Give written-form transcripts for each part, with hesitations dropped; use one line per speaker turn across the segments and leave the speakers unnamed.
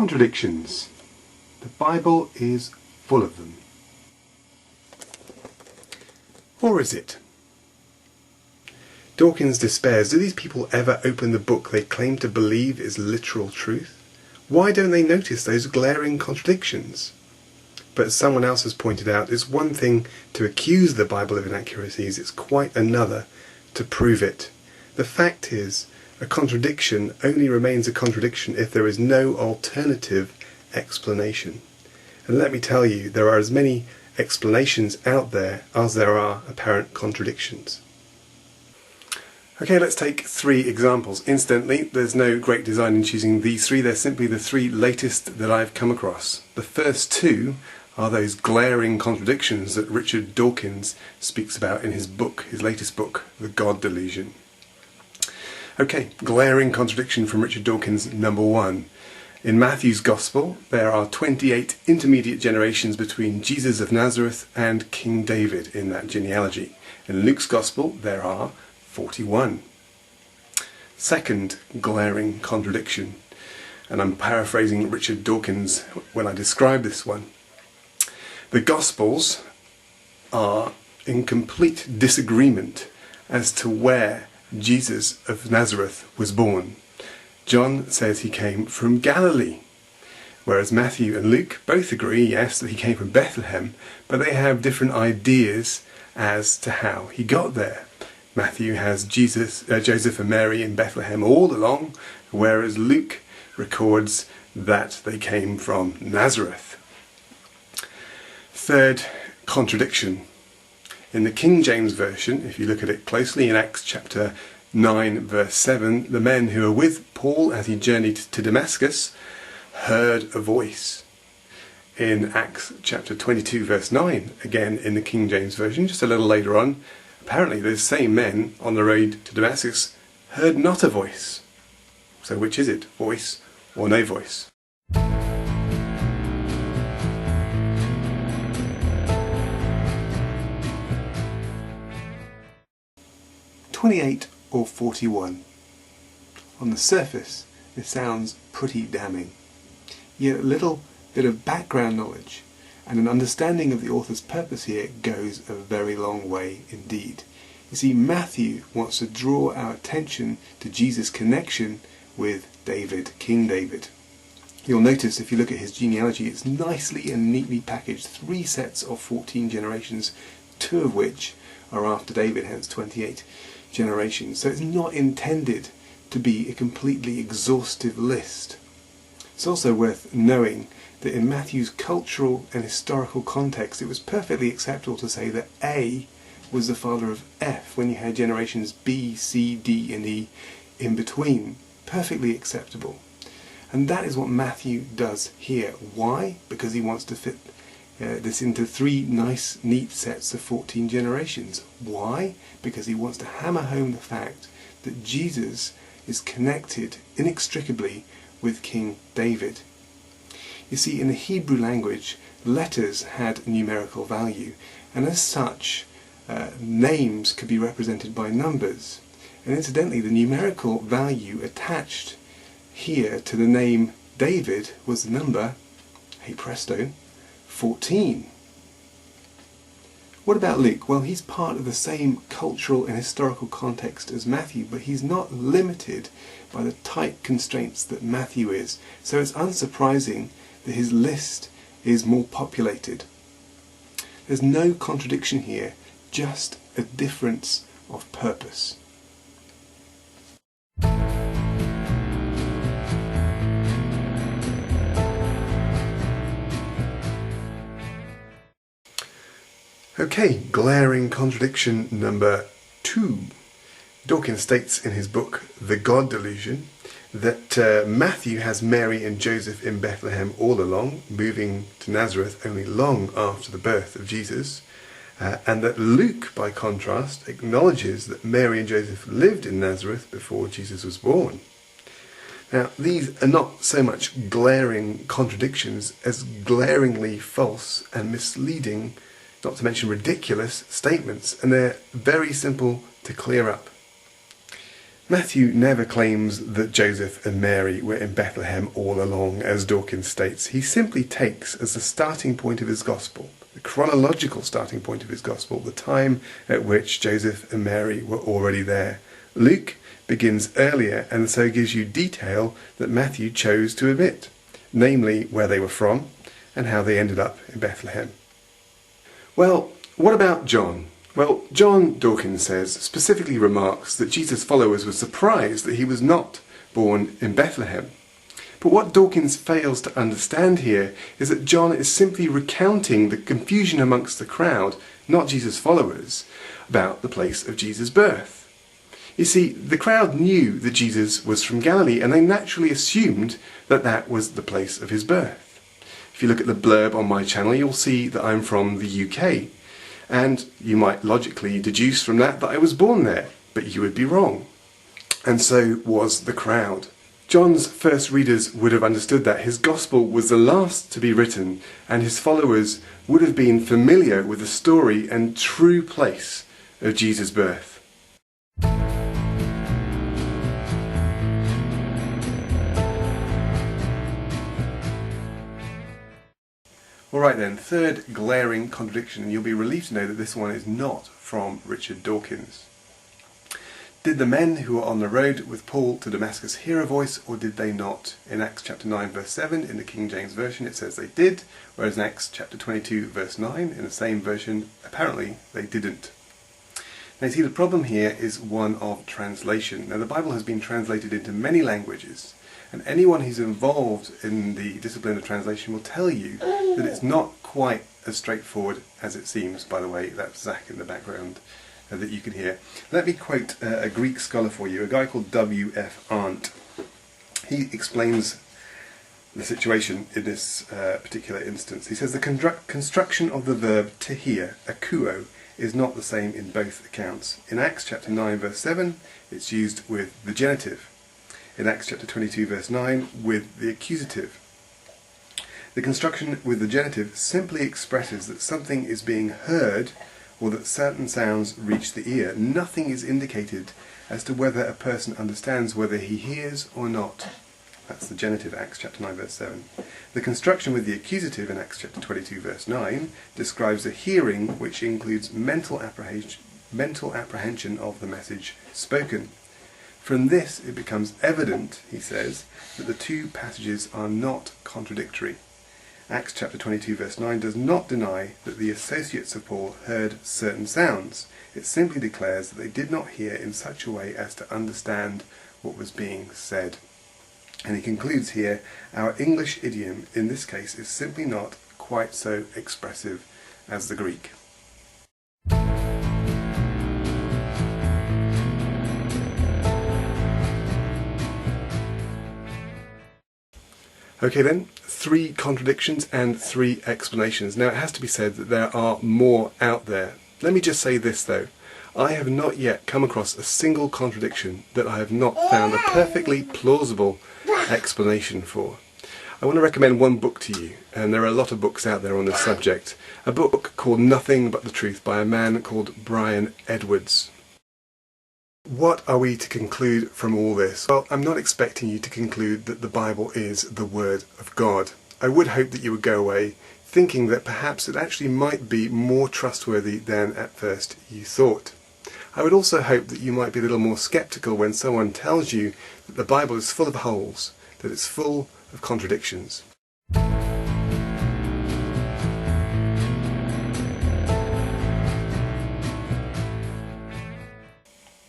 Contradictions. The Bible is full of them. Or is it? Dawkins despairs. Do these people ever open the book they claim to believe is literal truth? Why don't they notice those glaring contradictions? But as someone else has pointed out, it's one thing to accuse the Bible of inaccuracies, it's quite another to prove it. The fact is, a contradiction only remains a contradiction if there is no alternative explanation. And let me tell you, there are as many explanations out there as there are apparent contradictions. Okay, let's take three examples. Incidentally, there's no great design in choosing these three, they're simply the three latest that I've come across. The first two are those glaring contradictions that Richard Dawkins speaks about in his book, his latest book, The God Delusion. Okay, glaring contradiction from Richard Dawkins, number one. In Matthew's Gospel, there are 28 intermediate generations between Jesus of Nazareth and King David in that genealogy. In Luke's Gospel, there are 41. Second glaring contradiction, and I'm paraphrasing Richard Dawkins when I describe this one. The Gospels are in complete disagreement as to where Jesus of Nazareth was born. John says he came from Galilee, whereas Matthew and Luke both agree, yes, that he came from Bethlehem, but they have different ideas as to how he got there. Matthew has Joseph and Mary in Bethlehem all along, whereas Luke records that they came from Nazareth. Third contradiction. In the King James Version, if you look at it closely, in Acts chapter 9 verse 7, the men who were with Paul as he journeyed to Damascus heard a voice. In Acts chapter 22 verse 9, again in the King James Version, just a little later on, apparently those same men on the road to Damascus heard not a voice. So which is it, voice or no voice? 28 or 41. On the surface, this sounds pretty damning. Yet a little bit of background knowledge and an understanding of the author's purpose here goes a very long way indeed. You see, Matthew wants to draw our attention to Jesus' connection with David, King David. You'll notice if you look at his genealogy, it's nicely and neatly packaged, 3 sets of 14 generations, 2 of which are after David, hence 28 generations. So it's not intended to be a completely exhaustive list. It's also worth knowing that in Matthew's cultural and historical context, it was perfectly acceptable to say that A was the father of F when you had generations B, C, D and E in between. Perfectly acceptable. And that is what Matthew does here. Why? Because he wants to fit this into 3 nice, neat sets of 14 generations. Why? Because he wants to hammer home the fact that Jesus is connected inextricably with King David. You see, in the Hebrew language, letters had numerical value, and as such, names could be represented by numbers. And incidentally, the numerical value attached here to the name David was the number, hey presto, 14. What about Luke? Well, he's part of the same cultural and historical context as Matthew, but he's not limited by the tight constraints that Matthew is. So it's unsurprising that his list is more populated. There's no contradiction here, just a difference of purpose. Okay, glaring contradiction number 2. Dawkins states in his book, The God Delusion, that Matthew has Mary and Joseph in Bethlehem all along, moving to Nazareth only long after the birth of Jesus, and that Luke, by contrast, acknowledges that Mary and Joseph lived in Nazareth before Jesus was born. Now, these are not so much glaring contradictions as glaringly false and misleading, not to mention ridiculous, statements, and they're very simple to clear up. Matthew never claims that Joseph and Mary were in Bethlehem all along, as Dawkins states. He simply takes as the starting point of his gospel, the chronological starting point of his gospel, the time at which Joseph and Mary were already there. Luke begins earlier and so gives you detail that Matthew chose to omit, namely where they were from and how they ended up in Bethlehem. Well, what about John? Well, John, Dawkins says, specifically remarks that Jesus' followers were surprised that he was not born in Bethlehem. But what Dawkins fails to understand here is that John is simply recounting the confusion amongst the crowd, not Jesus' followers, about the place of Jesus' birth. You see, the crowd knew that Jesus was from Galilee, and they naturally assumed that that was the place of his birth. If you look at the blurb on my channel, you'll see that I'm from the UK. And you might logically deduce from that I was born there, but you would be wrong. And so was the crowd. John's first readers would have understood that his gospel was the last to be written, and his followers would have been familiar with the story and true place of Jesus' birth. Alright then, third glaring contradiction, and you'll be relieved to know that this one is not from Richard Dawkins. Did the men who were on the road with Paul to Damascus hear a voice, or did they not? In Acts chapter 9 verse 7 in the King James Version it says they did, whereas in Acts chapter 22 verse 9 in the same version apparently they didn't. Now you see, the problem here is one of translation. Now the Bible has been translated into many languages, and anyone who's involved in the discipline of translation will tell you that it's not quite as straightforward as it seems. By the way, that's Zach in the background that you can hear. Let me quote a Greek scholar for you, a guy called W.F. Arndt. He explains the situation in this particular instance. He says the construction of the verb to hear, akuo, is not the same in both accounts. In Acts chapter 9 verse 7 it's used with the genitive. In Acts chapter 22 verse 9 with the accusative. The construction with the genitive simply expresses that something is being heard or that certain sounds reach the ear. Nothing is indicated as to whether a person understands whether he hears or not. That's the genitive, Acts chapter 9 verse 7. The construction with the accusative in Acts chapter 22 verse 9 describes a hearing which includes mental apprehension of the message spoken. From this it becomes evident, he says, that the two passages are not contradictory. Acts chapter 22 verse 9 does not deny that the associates of Paul heard certain sounds. It simply declares that they did not hear in such a way as to understand what was being said. And he concludes here, our English idiom in this case is simply not quite so expressive as the Greek. Okay then, 3 contradictions and 3 explanations. Now it has to be said that there are more out there. Let me just say this though, I have not yet come across a single contradiction that I have not found a perfectly plausible explanation for. I want to recommend one book to you, and there are a lot of books out there on this subject. A book called Nothing But the Truth by a man called Brian Edwards. What are we to conclude from all this? Well, I'm not expecting you to conclude that the Bible is the Word of God. I would hope that you would go away thinking that perhaps it actually might be more trustworthy than at first you thought. I would also hope that you might be a little more sceptical when someone tells you that the Bible is full of holes, that it's full of contradictions.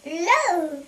Hello!